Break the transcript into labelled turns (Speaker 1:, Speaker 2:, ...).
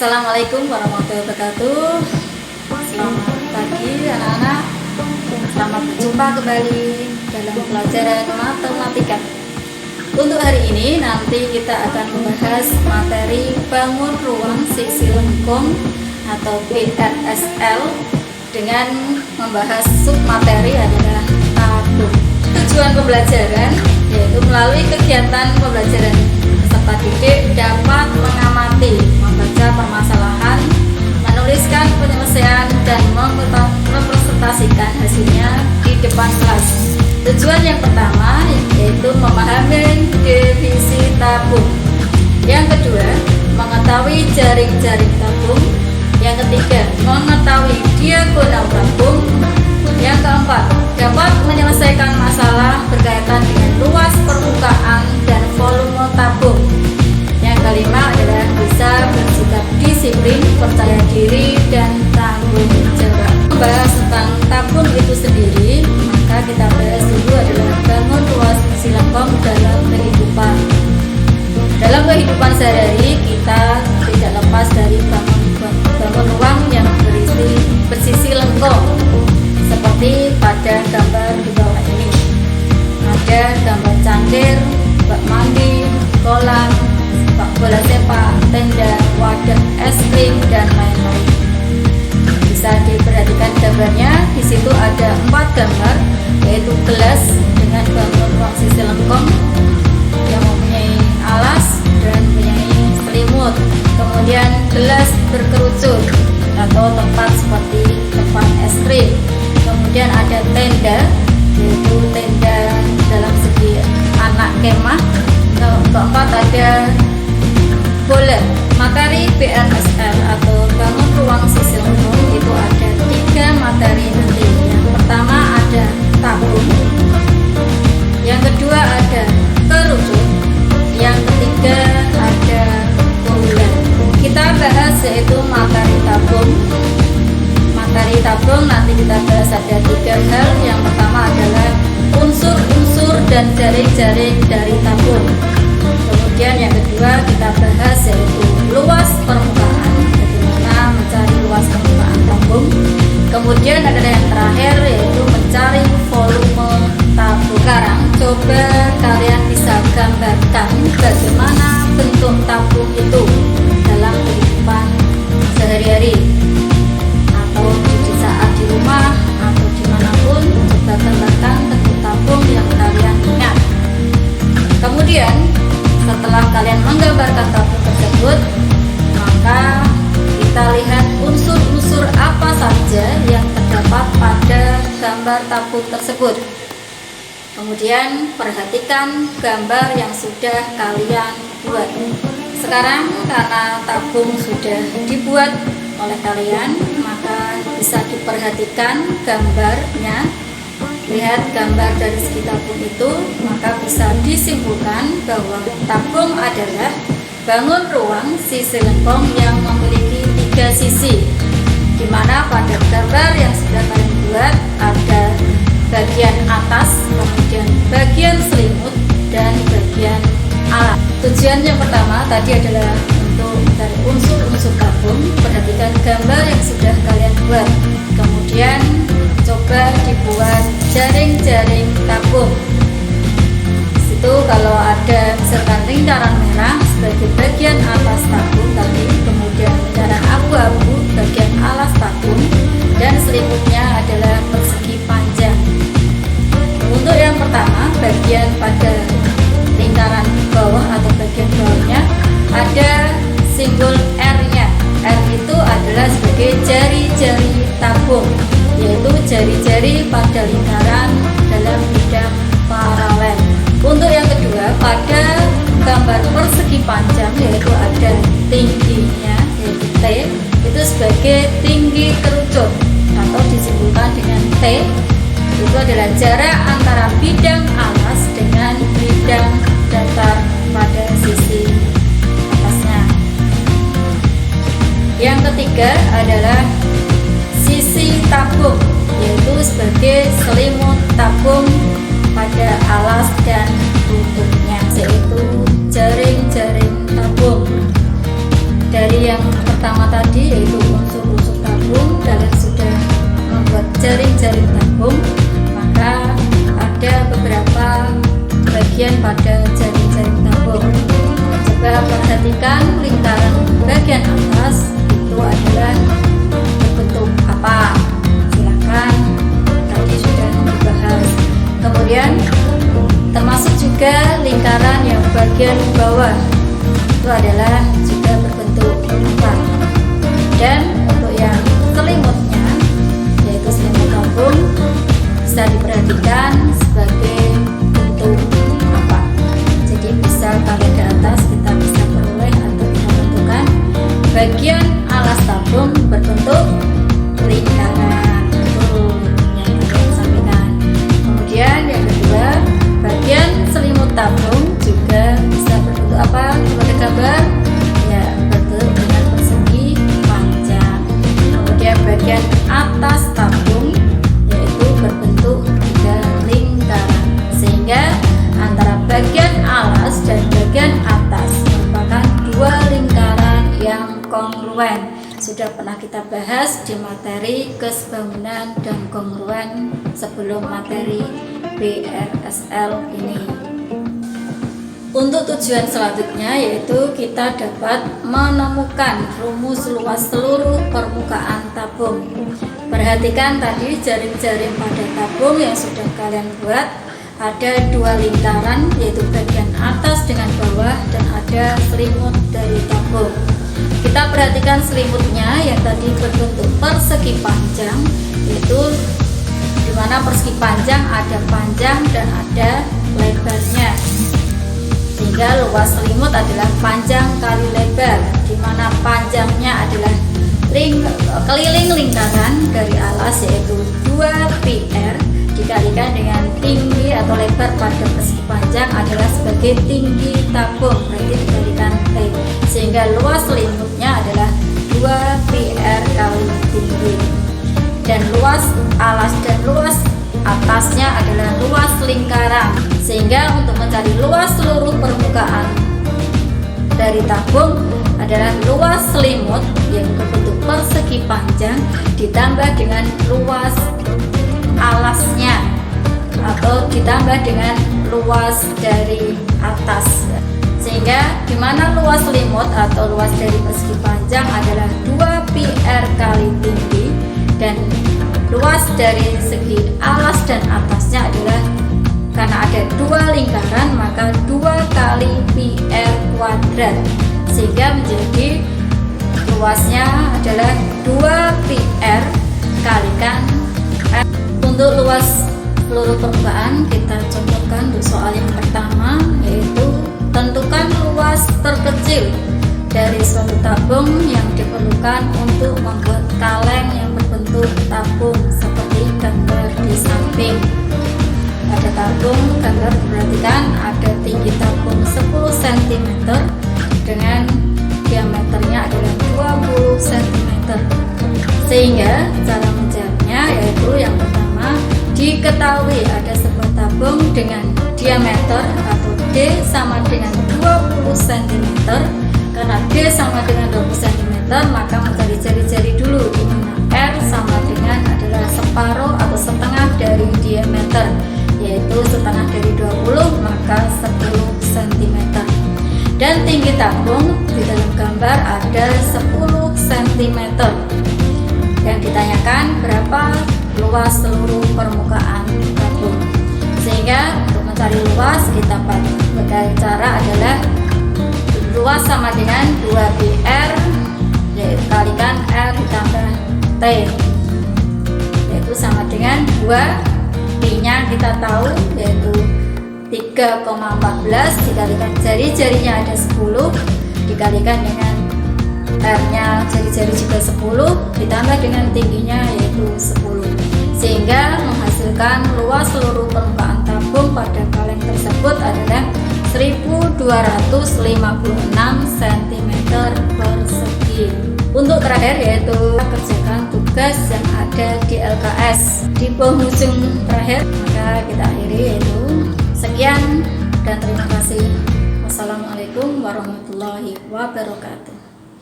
Speaker 1: Assalamualaikum warahmatullahi wabarakatuh. Selamat pagi anak-anak. Selamat berjumpa kembali dalam pelajaran matematika. Untuk hari ini nanti kita akan membahas materi bangun ruang sisi lengkung atau BRSL dengan membahas submateri adalah tabung. Tujuan pembelajaran yaitu melalui kegiatan pembelajaran peserta didik dapat mengamati, membaca permasalahan, menuliskan penyelesaian dan merepresentasikan hasilnya di depan kelas. Tujuan yang pertama yaitu memahami definisi tabung. Yang kedua, mengetahui jaring-jaring tabung. Yang ketiga, mengetahui diagonal tabung. Yang keempat, dapat menyelesaikan masalah berkaitan dengan luas permukaan dan volume tabung. Yang kelima adalah bisa bersikap disiplin, percaya diri, dan tanggung jawab. Membahas tentang tabung itu sendiri, maka kita bahas dulu adalah bangun ruang sisi lengkung dalam kehidupan. Dalam kehidupan sehari-hari kita tidak lepas dari bangun ruang yang bersisi lengkung. Seperti pada gambar di bawah ini, ada gambar cangkir, bak mandi, kolam, sepak bola sepak, tenda, wadah es krim, dan lain-lain. Bisa diperhatikan gambarnya. Di situ ada 4 gambar, yaitu gelas dengan bangun ruang sisi lengkung yang mempunyai alas dan mempunyai selimut. Kemudian gelas berkerucut atau tempat seperti tempat es krim. Kemudian ada tenda, yaitu tenda dalam segi anak kemah. Keempat ada bola. Materi BRSL atau bangun ruang sisi lengkung itu ada 3 materi nanti. Yang pertama ada tabung, yang kedua ada kerucut, yang ketiga ada bola. Kita bahas yaitu materi tabung. Materi tabung nanti kita bahas ada 3 hal. Yang pertama adalah unsur-unsur dan jaring-jaring dari tabung. Kemudian yang kedua kita bahas yaitu luas permukaan, bagaimana mencari luas permukaan tabung. Kemudian ada yang terakhir yaitu mencari volume tabung. Sekarang coba kalian bisa gambarkan bagaimana bentuk tabung itu dalam kehidupan sehari-hari, atau di saat di rumah atau dimanapun. Coba gambarkan bentuk tabung yang kalian ingat. Kemudian setelah kalian menggambarkan tabung tersebut, maka kita lihat unsur-unsur apa saja yang terdapat pada gambar tabung tersebut. Kemudian perhatikan gambar yang sudah kalian buat. Sekarang karena tabung sudah dibuat oleh kalian, maka bisa diperhatikan gambarnya. Lihat gambar dari segi tabung itu, maka bisa disimpulkan bahwa tabung adalah bangun ruang sisi lengkung yang memiliki 3 sisi, di mana pada gambar yang sudah kalian buat ada bagian atas, kemudian bagian selimut, dan bagian alat. Tujuan yang pertama tadi adalah untuk mencari unsur-unsur tabung. Perhatikan gambar yang sudah kalian buat. Kemudian coba dibuat jaring-jaring tabung. Situ kalau ada misalkan lingkaran merah sebagai bagian atas tabung tadi, kemudian lingkaran abu-abu bagian alas tabung, dan selimutnya adalah persegi panjang. Untuk yang pertama, bagian pada lingkaran bawah atau bagian bawahnya ada simbol R-nya. R itu adalah sebagai jari-jari tabung, yaitu jari-jari pada lingkaran dalam bidang paralel. Untuk yang kedua, pada gambar persegi panjang, yaitu ada tingginya, yaitu T, itu sebagai tinggi kerucut atau disimpulkan dengan T. Itu adalah jarak antara bidang alas dengan bidang datar pada sisi atasnya. Yang ketiga adalah sisi tabung, yaitu sebagai selimut tabung pada alas dan tutupnya, yaitu jaring-jaring tabung. Dari yang pertama tadi yaitu unsur-unsur tabung. Kalian sudah membuat jaring-jaring tabung, maka ada beberapa bagian pada jaring-jaring tabung. Coba perhatikan lingkaran bagian atas itu adalah berbentuk apa? Silakan, tadi sudah dibahas. Kemudian termasuk juga lingkaran yang bagian bawah itu adalah juga berbentuk apa. Dan untuk yang selimutnya yaitu selimut tabung bisa diperhatikan sebagai bentuk apa. Jadi misal kalau di atas kita bisa peroleh atau kita tentukan bagian alas tabung berbentuk lingkaran. Itu yang kita sampaikan. Kemudian yang kedua, bagian selimut tabung juga bisa berbentuk apa? Coba kita gambar. Ya, berbentuk dengan persegi panjang. Kemudian bagian atas tabung yaitu berbentuk juga lingkaran. Sehingga antara bagian alas dan bagian atas merupakan dua lingkaran yang kongruen. Sudah pernah kita bahas di materi kesebangunan dan kongruen sebelum materi BRSL ini. Untuk tujuan selanjutnya yaitu kita dapat menemukan rumus luas seluruh permukaan tabung. Perhatikan tadi jaring-jaring pada tabung yang sudah kalian buat, ada dua lingkaran yaitu bagian atas dengan bawah dan ada selimut dari tabung. Kita perhatikan selimutnya yang tadi berbentuk persegi panjang, yaitu di mana persegi panjang ada panjang dan ada lebarnya. Sehingga luas selimut adalah panjang kali lebar, di mana panjangnya adalah keliling lingkaran dari alas yaitu 2πr dikalikan dengan tinggi atau lebar pada persegi panjang adalah sebagai tinggi tabung, berarti dikalikan T, sehingga luas selimutnya adalah 2πr kali tinggi. Dan luas alas dan luas atasnya adalah luas lingkaran, sehingga untuk mencari luas seluruh permukaan dari tabung adalah luas selimut yang berbentuk persegi panjang ditambah dengan luas alasnya atau ditambah dengan luas dari atas, sehingga dimana luas selimut atau luas dari persegi panjang adalah 2πr kali tinggi dan luas dari segi alas dan atasnya adalah, karena ada dua lingkaran maka 2 kali πr kuadrat, sehingga menjadi luasnya adalah 2πr kalikan r. Untuk luas seluruh permukaan kita contohkan untuk soal yang pertama, yaitu tentukan luas terkecil dari suatu tabung yang diperlukan untuk membuat kaleng yang berbentuk tabung seperti gambar di samping. Pada tabung gambar perhatikan ada tinggi tabung 10 cm dengan diameternya adalah 20 cm. Sehingga cara menjawabnya yaitu yang pertama, diketahui ada sebuah tabung dengan diameter atau D sama dengan 20 cm. Karena D sama dengan 20 cm maka mencari jari-jari dulu, di mana R sama dengan adalah separuh atau setengah dari diameter, yaitu setengah dari 20 maka 10 cm. Dan tinggi tabung di dalam gambar ada 10 cm. Yang ditanyakan berapa luas seluruh permukaan tabung. Sehingga untuk mencari luas kita pakai cara adalah luas sama dengan 2πr yaitu kalikan r ditambah t, yaitu sama dengan 2, pi-nya kita tahu yaitu 3,14 dikalikan jari-jarinya ada 10 dikalikan dengan r-nya jari-jari juga 10 ditambah dengan tingginya yaitu 10, sehingga menghasilkan luas seluruh permukaan tabung pada kaleng tersebut adalah 1256 cm persegi. Untuk terakhir yaitu kerjakan tugas yang ada di LKS di penghujung terakhir, maka kita akhiri yaitu sekian dan terima kasih. Wassalamualaikum warahmatullahi wabarakatuh.